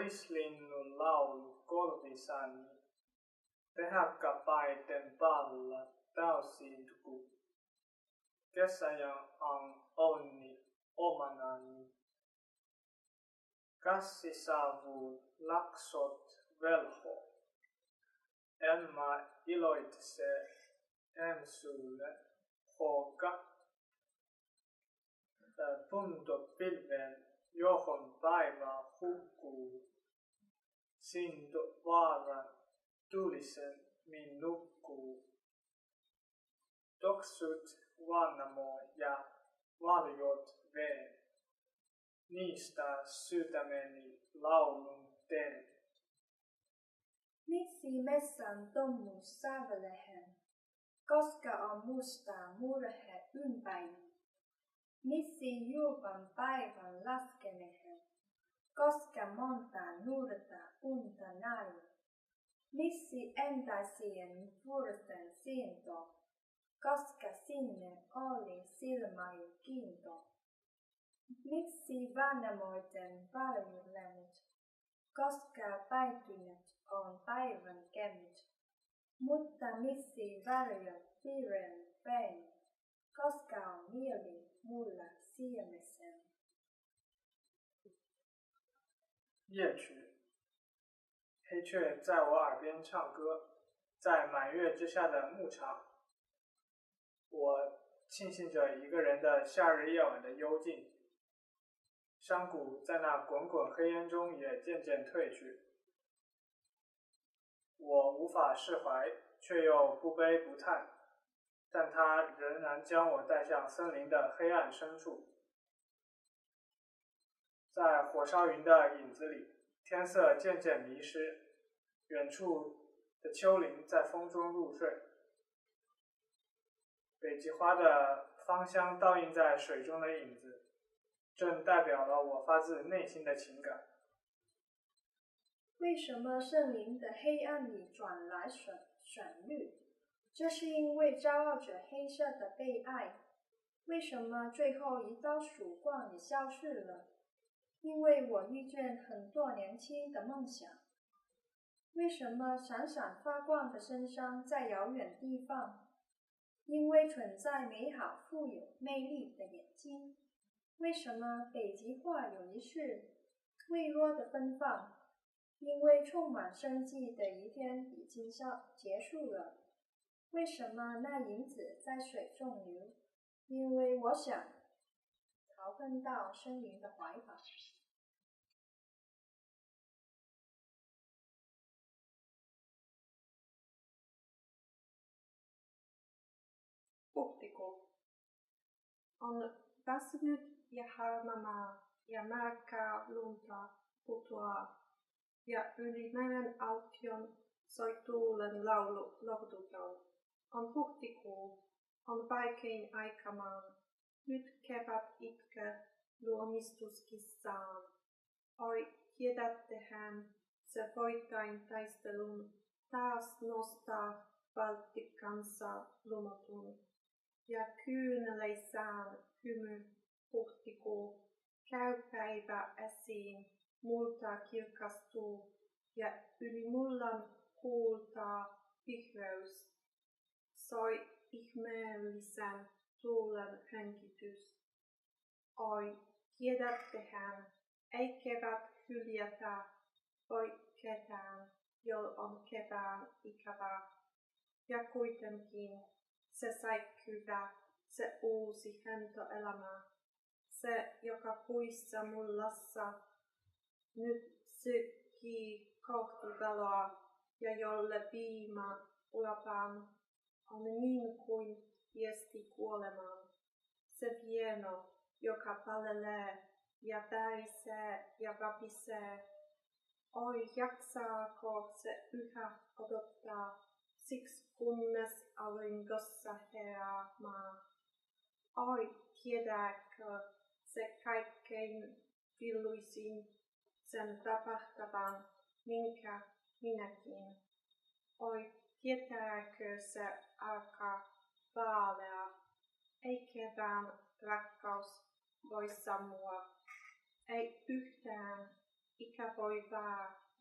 Korislinnun laulu korvisani, tehakkapaiten palla tausiintuku. Kesäjän onni omanani. Kassisavuun laksot velho. En mä iloitse ensulle hoka. Punto pilven johon päivä hukkuu. Sinto vaaran tulisen min nukkuu. Toksut vannamo ja valjot veen. Niistä sydämeni laulun teen. Miksi messan tommus sävelehen, koska on mustaa murhe ympäri? Miksi julpan päivän laskemehen, koska monta nuorta unta näin? Miksi entäisien vuorten siento, koska sinne oli silmäin kiinto? Miksi vanhemmoiten varjulemut, koska päitynyt on päivän kevyt? Mutta miksi varjot piirren vein, koska on mieli mulla siemesen? 夜曲，黑雀在我耳边唱歌，在满月之下的牧场，我庆幸着一个人的夏日夜晚的幽静。山谷在那滚滚黑烟中也渐渐退去，我无法释怀，却又不悲不叹，但它仍然将我带向森林的黑暗深处。在火烧云的影子里，天色渐渐迷失，远处的丘陵在风中入睡，北极花的芳香倒映在水中的影子，正代表了我发自内心的情感。为什么森林的黑暗里转来旋律？这是因为骄傲着黑色的被爱。为什么最后一道曙光也消失了？因为我遇见很多年轻的梦想。为什么闪闪发光的身上在遥远地方？因为存在美好富有魅力的眼睛。为什么北极花有一世微弱的芬芳？因为充满生机的一天已经结束了。为什么那影子在水中流？因为我想逃奔到森林的怀抱。Huhtikuu on väsynyt ja harmamaa ja märkää lunta putoaa ja yli mäen aution soi tuulen laulu lohduton. On huhtikuu, on vaikein aikamaan, nyt kevät itkee luomistuskissaan. Oi, tiedättehän, se voittain taistelun taas nostaa valtikkansa lumotun. Ja kyyneleissään hymy huhtikuu, käy päivä esiin, multa kirkastuu ja yli mullan kuultaa vihreys. Soi ihmeellisen tuulen henkitys. Oi, tiedättehän, ei kevät hyljätä, voi ketään, jol on kevään ikävä. Ja kuitenkin se säikkyvä, se uusi hento elämä, se, joka puissa mullassa nyt sykkii kohti valoa ja jolle viima ulopan on niin kuin viesti kuolemaan. Se vieno, joka pallelee ja tärisee ja vapisee. Oi, jaksaako se yhä odottaa, siksi kunnes auringossa herää maa. Oi, tiedääkö se kaikkein villuisin sen tapahtavan, minkä minäkin. Oi, tietääkö se arka vaalea, ei kevään rakkaus voi sammua, ei yhtään ikä voi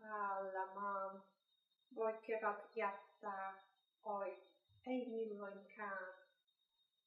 päällä maan. Voi kevät jättää, oi, ei milloinkään.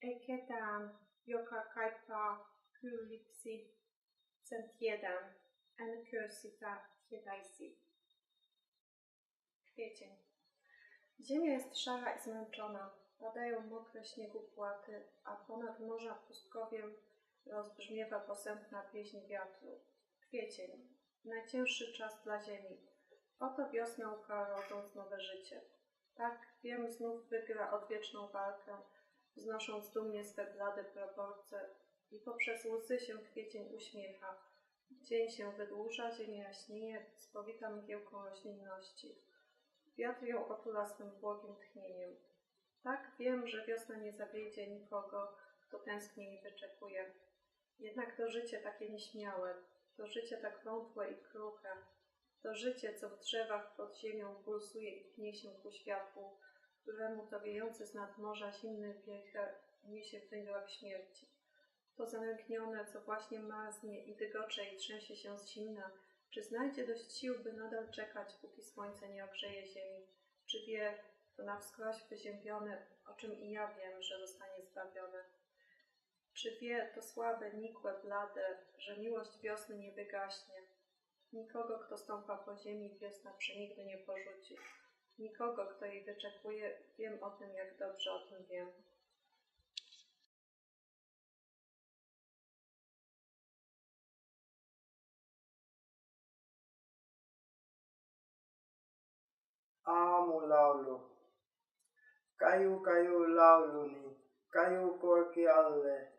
Ei ketään, joka kaipaa kylliksi, sen tiedän, enkö sitä tietäisi. Kwiecień. Ziemia jest szara i zmęczona, padają mokre śniegopłaty, a ponad morza pustkowiem rozbrzmiewa posępna pieśń wiatru. Kwiecień. Najcięższy czas dla ziemi. Oto wiosna łka rodząc nowe życie. Tak, wiem, znów wygra odwieczną walkę, wznosząc dumnie swe blade proporcje i poprzez łzy się kwiecień uśmiecha. Dzień się wydłuża, ziemia jaśnieje, spowita mgiełką roślinności. Wiatr ją otula swym błogim tchnieniem. Tak, wiem, że wiosna nie zawiedzie nikogo, kto tęsknie i wyczekuje. Jednak to życie takie nieśmiałe, to życie tak wątłe i kruche, to życie, co w drzewach pod ziemią pulsuje i pnie się ku światłu, któremu to wiejący z nad morza zimny wiecher niesie w węgłach śmierci. To zamęknione, co właśnie marznie i dygocze i trzęsie się z zimna, czy znajdzie dość sił, by nadal czekać, póki słońce nie ogrzeje ziemi? Czy wie, to na wskroś wyziębione, o czym i ja wiem, że zostanie zbawione? Czy wie, to słabe, nikłe, blade, że miłość wiosny nie wygaśnie? Nikogo, kto stąpa po ziemi, wiosna przenigdy nie porzuci. Nikogo, kto jej wyczekuje, wiem o tym, jak dobrze o tym wiem. Aamulaulu. Kaju kaju lauluni, kaju korkealle.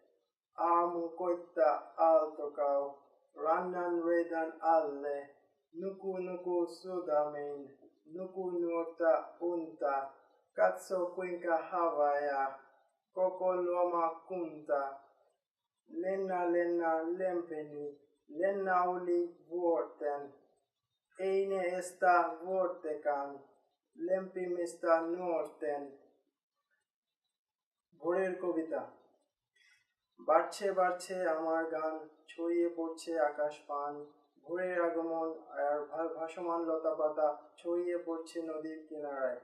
Aamu koittaa aaltokau, rannan redan alle. Nuku nuku sydämin, nuku nuorta unta. Katso kuinka havaja, koko luoma kunta. Lenna lenna lempeni, lenna oli vuorten. Ei ne estä vuortekaan, lempimistä nuorten. ভোরের কবিতা। বাড়ছে বাড়ছে আমার গান, ছড়িয়ে পড়ছে আকাশ পান। ভোরের আগমন আর ভাসমান লতাপাতা ছড়িয়ে পড়ছে নদীর কিনারায়।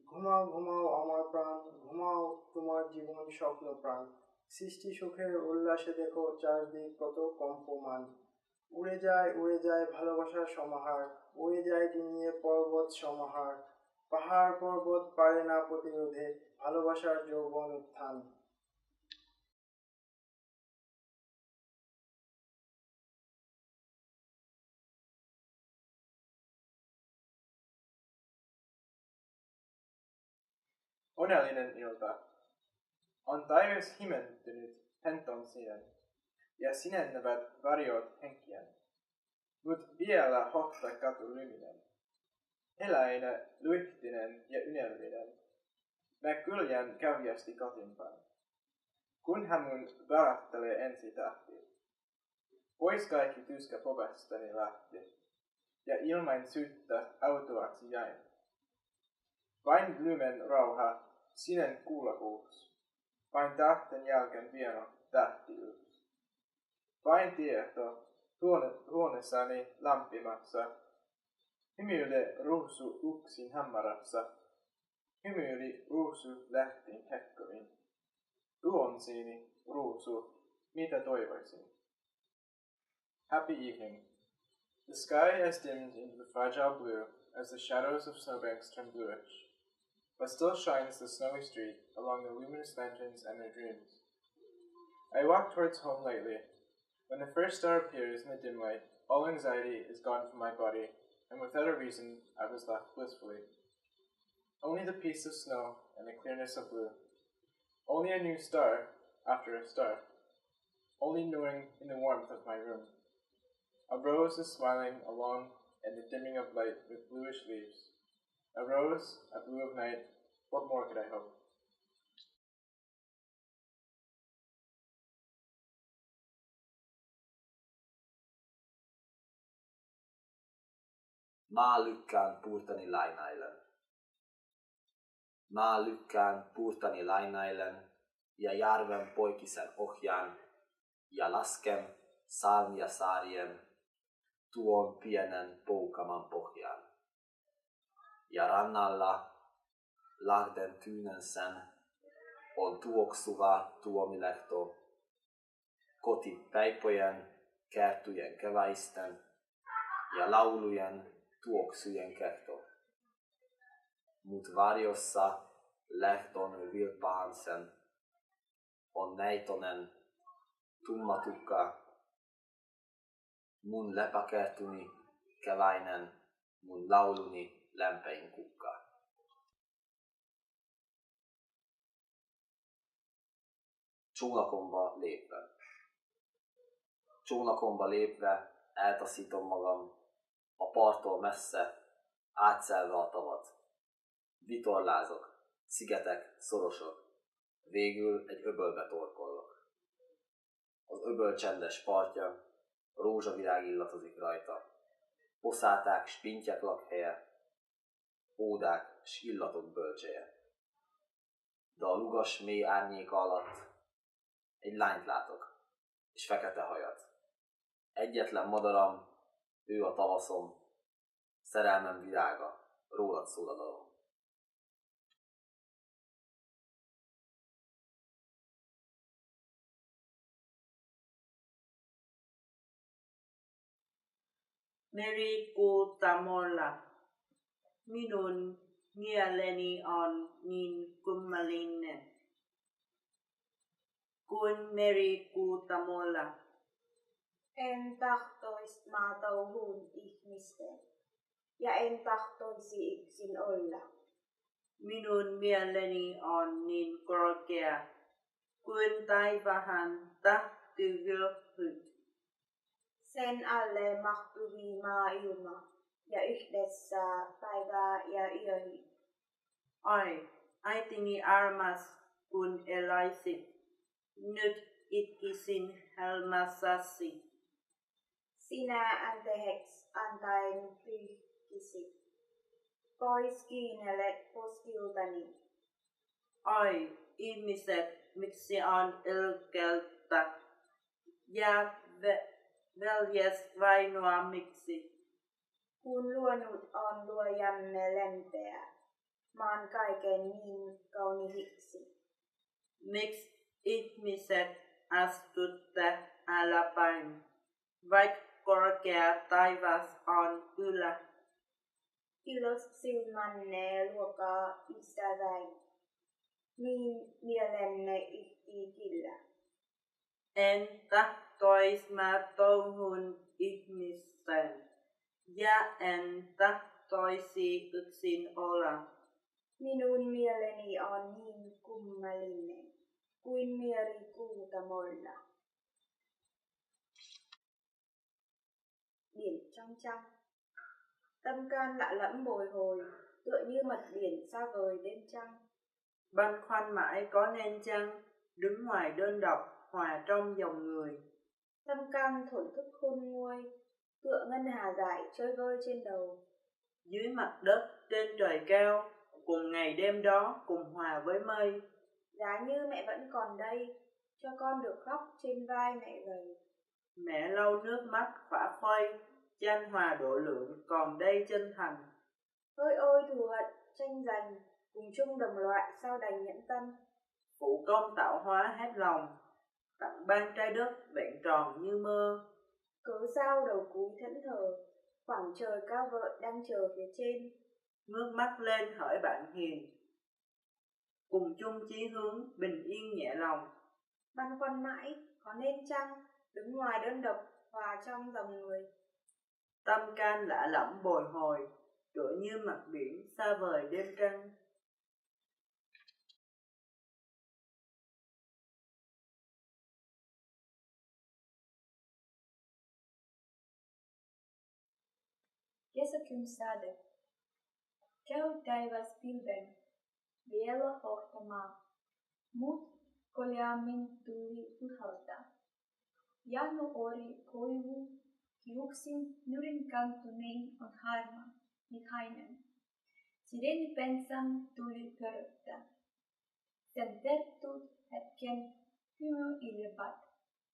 ঘুমাও ঘুমাও আমার প্রাণ, ঘুমাও তোমার জীবন স্বপ্ন প্রাণ। সৃষ্টি সুখের উল্লাসে দেখো চারদিক কত কম্পমান। উড়ে যায় ভালোবাসার সমাহার, উড়ে যায় ডিঙিয়ে পর্বত সমাহার। পাহাড় পর্বত পারে না প্রতিরোধে ভালোবাসার যৌবন উত্থান। Onnellinen ilta. On taivas himentynyt henton sinen, ja sinenevät varjot henkien. Mut vielä hotta katu lyminen. Eläinen, luihtinen ja ynellinen. Mä kyljän kävijästi kotiinpäin. Kun hän mun värättelee ensi tähti. Pois kaikki tyskä povestani lähti, ja ilmain syyttä autoaksi jäin. Vain lymen rauha, sinen kuulakuus. Vain tähten jälkeen vieno tähtiys. Vain tieto, huoneessani lämpimässä. Hymyile ruusu uksin hämärässä. Hymyili ruusu lähtiin hekkoviin. Tuonsiini ruusu, mitä toivoisin. Happy evening. The sky has dimmed into the fragile blue as the shadows of snowbanks turn bluish, but still shines the snowy street along the luminous lanterns and their dreams. I walk towards home lightly. When the first star appears in the dim light, all anxiety is gone from my body, and without a reason, I was left blissfully. Only the peace of snow and the clearness of blue. Only a new star after a star. Only knowing in the warmth of my room. A rose is smiling along in the dimming of light with bluish leaves. A rose, a blue of night, what more could I hope? Mä lykkään puurtani lainailen. Mä lykkään puurtani lainailen ja järven poikisen ohjaan ja lasken saan ja saarien tuon pienen poukaman pohjaan. Ja rannalla Lahden Tyynensän on tuoksuva tuomilehto, koti päipojen, kärtyjen keväisten ja laulujen tuoksujen kerto. Mut varjossa lehton vilppahansen on näitonen tumma tukka, mun lepäkertuni keväinen, mun lauluni lämpein kukka. Csónakomba lépve. Csónakomba lépve eltaszítom magam, a parttól messze, átszelve a tavat. Vitorlázok, szigetek, szorosok, végül egy öbölbe torkollok. Az öböl csendes partja, rózsavirág illatozik rajta, poszáták s pintyek lakhelye, ódák s illatok bölcseje. De a lugas mély árnyéka alatt egy lányt látok, és fekete hajat. Egyetlen madaram, ő a tavaszom, szerelmem virága, rólad szól a dalom. Meri Kuutamolla, minun mieleni on niin kummallinen kuin Meri Kuutamolla. En tahtois maatouhuun ihmisten, ja en tahtoisi yksin olla. Minun mieleni on niin korkea kuin taivahan tahtivilpyt. Sen alle mahtuvii maailma, ja yhdessä päivää ja yöhi. Ai, äitini armas, kun elaisit, nyt itkisin helmassasi. Sinä anteheks antain pyyhkisit, pois kiinnelet poskiltani. Ai, ihmiset, miksi on ilkeltä ja veljes vainoa miksi? Kun luonut on luojamme lempeä, maan kaiken niin kauniiksi. Miksi ihmiset astutte alaspäin, vaikka korkea taivas on ylä? Ilos silmänne luokaa ystäväin, niin mielenne yhtii kyllä. En tahtois mä touhun ihmisten, ja en tahtoisi yksin olla. Minun mieleni on niin kummallinen kuin Meri Kuutamolla. Biển trong trăng. Tâm can lạ lẫm bồi hồi, tựa như mặt biển xa vời đêm trăng. Băn khoăn mãi có nên chăng, đứng ngoài đơn độc, hòa trong dòng người. Tâm can thổn thức khôn nguôi, tựa ngân hà dại trôi vơi trên đầu. Dưới mặt đất, trên trời cao, cùng ngày đêm đó, cùng hòa với mây. Giá như mẹ vẫn còn đây, cho con được khóc trên vai mẹ gầy. Mẹ lau nước mắt khỏa phơi, chan hòa độ lượng còn đây chân thành. Ôi ôi thù hận, tranh giành, cùng chung đồng loại sao đành nhẫn tâm. Phụ công tạo hóa hết lòng, tặng ban trái đất vẹn tròn như mơ. Cớ sao đầu cúi thẫn thờ, khoảng trời cao vợi đang chờ phía trên. Ngước mắt lên hỏi bạn hiền, cùng chung chí hướng, bình yên nhẹ lòng. Băn khoăn mãi, có nên chăng, đứng ngoài đơn độc, hòa trong dòng người. Tâm can lạ lẫm bồi hồi, tựa như mặt biển xa vời đêm trăng. Kesäkyn säde. Käy taivas pilven, vielä hohtamaa, mut koljaammin tuli puhaltaa. Janu ori koivu, hiuksin nurinkantuneen on harma, vihainen. Sirenipensan tuli pöröttää. Sen tertut hetken hymy ilbat,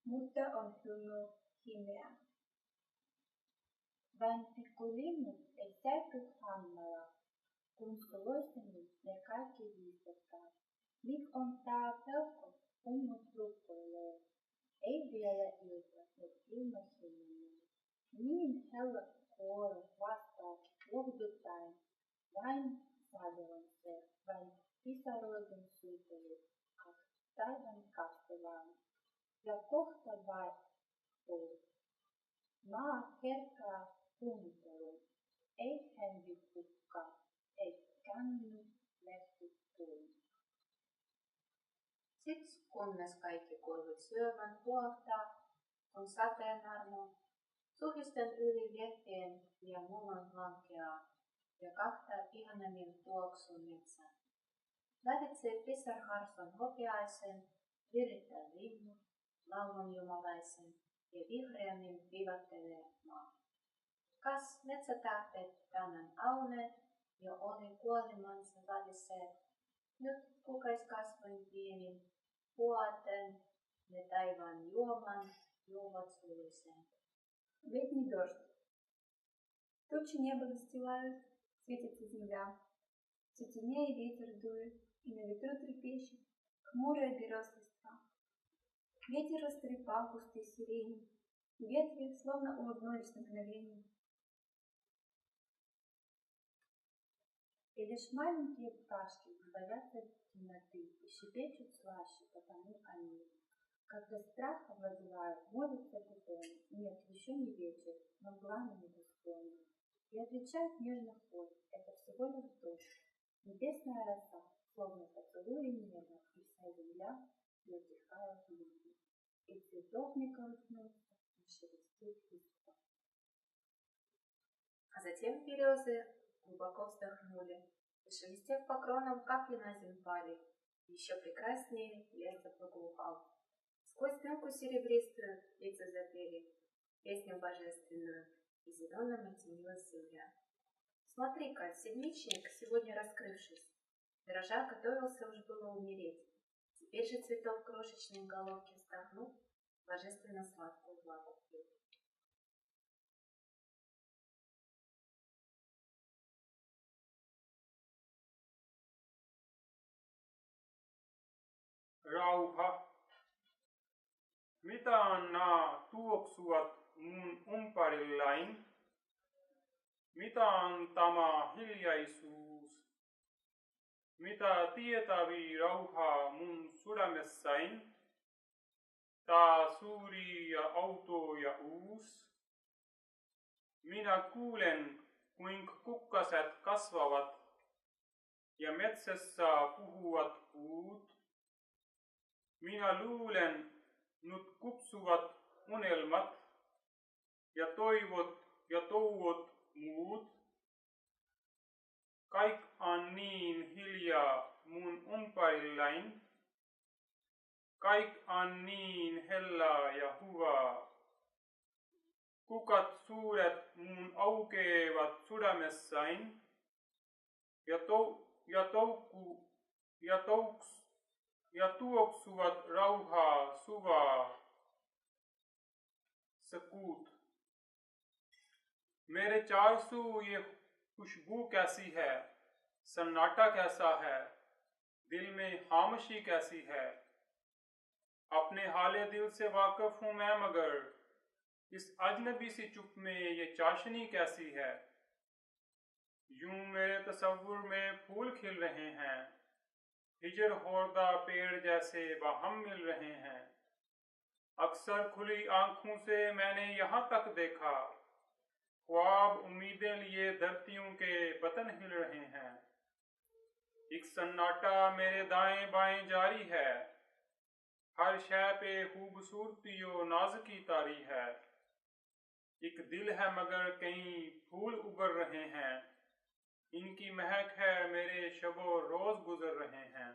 mutta on hymy himeä. Vain pikkulinnut ei säiky hammalla, kun suloistelu ne kaikki viistottaa. Mik on tää pelko, kummut lukkoilee? Ei vielä ilta, mut ilmahiminen. Niin hellä kuoro vastaa lohduttaen. Vain sadeon se, vain pisaroiden suutelu, taivaan kastelaan. Ja kohta vaihtuu. Maa herkaa kuunteluun. Ei hengi hukkaa, ei känny lehti tuun. Siksi kunnes kaikki korvit syövän huoltaa, kun sateenarmo suhisten yli veteen ja munon lankeaa ja kahtaa ihanemmin tuoksun metsän. Lävitse pisarharson hopeaisen, virittää linnut, laulun jumalaisen ja vihreämmin vivattelee maa. Kas metsätähdet tänään auneet ja oli kuolemansa väliseet. Nyt kukaiskasvoin pienin, puaten ne taivaan juoman juovat suliseen. Летний дождь. Тучи небо застилают, светится земля. Все сильнее ветер дует, и на ветру трепещет хмурая берез листва. Ветер растрепал кусты сирени, и ветви словно улыбнулись на мгновение. И лишь маленькие пташки боятся темноты и шепечут слаще, потому они. Когда страх овладевает, молятся бутоны. Нет, еще не вечер, но мгла на небосклоне. И отвечает нежно хвост, это всего лишь дождь. Небесная роса, словно поцелуи неба, и вся земля затихает в небе. И цветов не колыхнется, и шелестит листва. А затем березы глубоко вздохнули, и шелестев по кронам капли на землю пали. Еще прекраснее лес запроглухал. Сквозь дымку серебристую птицы запели песню божественную, и зеленым оттенилась земля. Смотри-ка, седмичник, сегодня раскрывшись, дрожа готовился уж было умереть. Теперь же цветок крошечной головки вздохнув, божественно сладкую влагу пьет. Rauha. Mitä nämä tuoksuvat mun umparillain? Mitä on tämä hiljaisuus? Mitä tietävi rauhaa mun sydämessäin? Tää suuri ja outo ja uus. Minä kuulen, kuinka kukkaset kasvavat ja metsässä puhuvat puut. Minä luulen, nyt kupsuvat unelmat ja toivot ja touvot muut. Kaik on niin hiljaa mun umparillain. Kaik on niin hellää ja hyvää. Kukat suuret mun aukeavat sydämessäin ja tuoksuvat rauhaa suvaa. सकूत मेरे 400 ये खुशबू कैसी है, सन्नाटा कैसा है, दिल में खामोशी कैसी है। अपने हाले दिल से वाकिफ हूँ मैं, मगर इस अजनबी सी चुप में ये चाशनी कैसी है। यूं मेरे तसव्वुर में फूल खिल रहे हैं, हिजर होरदा पेड़ जैसे बाहम मिल रहे हैं। अक्सर खुली आंखों से मैंने यहाँ तक देखा, ख्वाब उम्मीदें लिए धरतियों के बतन हिल रहे हैं। एक सन्नाटा मेरे दाएं बाएं जारी है, हर शय पे खूबसूरतियों नाज़ुकी तारी है। एक दिल है मगर कई फूल उबर रहे हैं, इनकी महक है मेरे शबो रोज गुजर रहे हैं।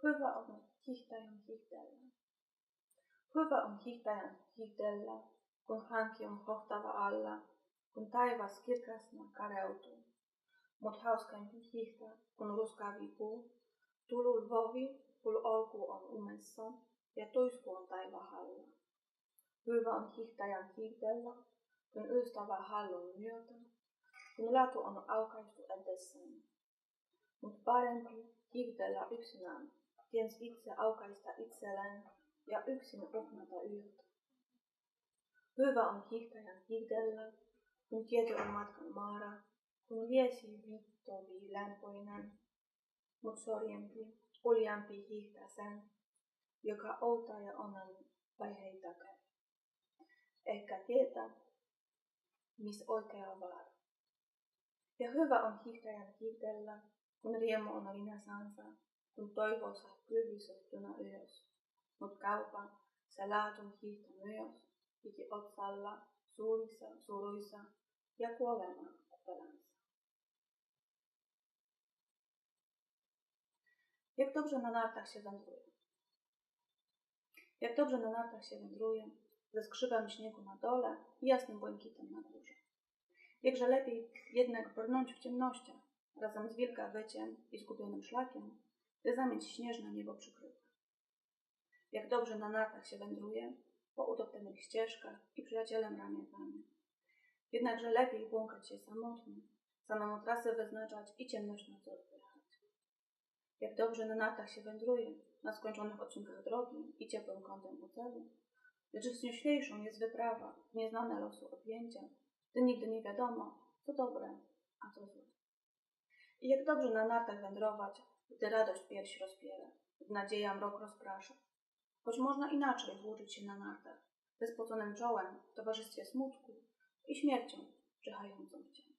Hyvä on hiihtäjän hiihdellä. Hyvä on hiihtäjän hiihdellä, kun hanki on hohtava alla, kun taivas kirkasna kadeutuu. mut hauskaimpi hiihtä, kun ruskavipuu. Tulu Lvovi, kun olku on umessa ja tuisku on taivahalla. Hyvä on hiihtäjän hiihdellä, kun ystävä hallun myötä, kun latu on aukaistu edessään. Mut parempi hiihdellä yksinään, tiens itse aukaista itselleen ja yksin uhnata yötä. Hyvä on hiihtäjän hiihdellä, kun tieto on matkan maara, kun liesi vittovi lämpöinen, mut sorjempi, uljampi hiihtää sen, joka outaa ja onnen vaiheita käy. Ehkä tietää, miss oikea vaara. Ja hyvä on hiihtäjän hiihdellä, kun riemu on linjasansa, kun toivo saa kylvisottuna ylös. Mut kaupan se laatun hiihtä myös, piti otsalla, suurissa, suluissa ja kuolemaan pelänsä. Jak dobrze na nartach się wędruje. Jak dobrze na nartach się wędruje, ze skrzydłem śniegu na dole i jasnym błękitem na górze. Jakże lepiej jednak brnąć w ciemnościach, razem z wilgawyciem i zgubionym szlakiem, gdy zamieć śnieżne niebo przykrywa. Jak dobrze na nartach się wędruje, po utopionych ścieżkach i przyjacielem ramię w ramię. Jednakże lepiej błąkać się samotnie, samemu trasy wyznaczać i ciemność na wzór wyjechać. Jak dobrze na nartach się wędruje, na skończonych odcinkach drogi i ciepłym kątem u celu, lecz wznioślejszą jest wyprawa w nieznane losu objęcia, gdy nigdy nie wiadomo, co dobre, a co złe. I jak dobrze na nartach wędrować, gdy radość pierś rozpiera, gdy nadzieja mrok rozprasza. Choć można inaczej włóczyć się na nartach, ze spoconym czołem, w towarzystwie smutku i śmiercią czyhającą w cień.